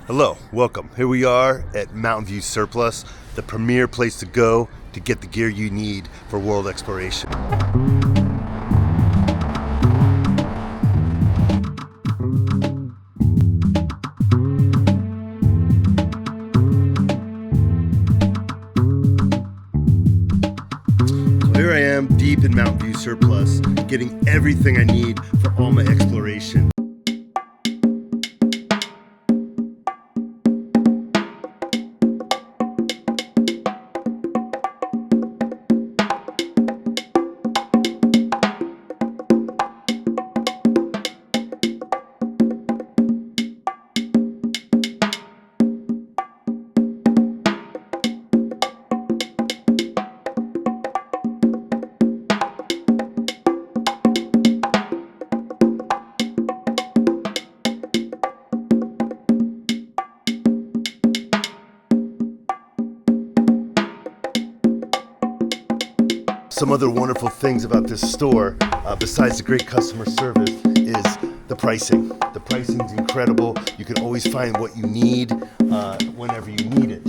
Hello, welcome. Here we are at Mountain View Surplus, the premier place to go to get the gear you need for world exploration. So here I am, deep in Mountain View Surplus, getting everything I need for all my exploration. Some other wonderful things about this store, besides the great customer service, is the pricing. The pricing's incredible. You can always find what you need whenever you need it.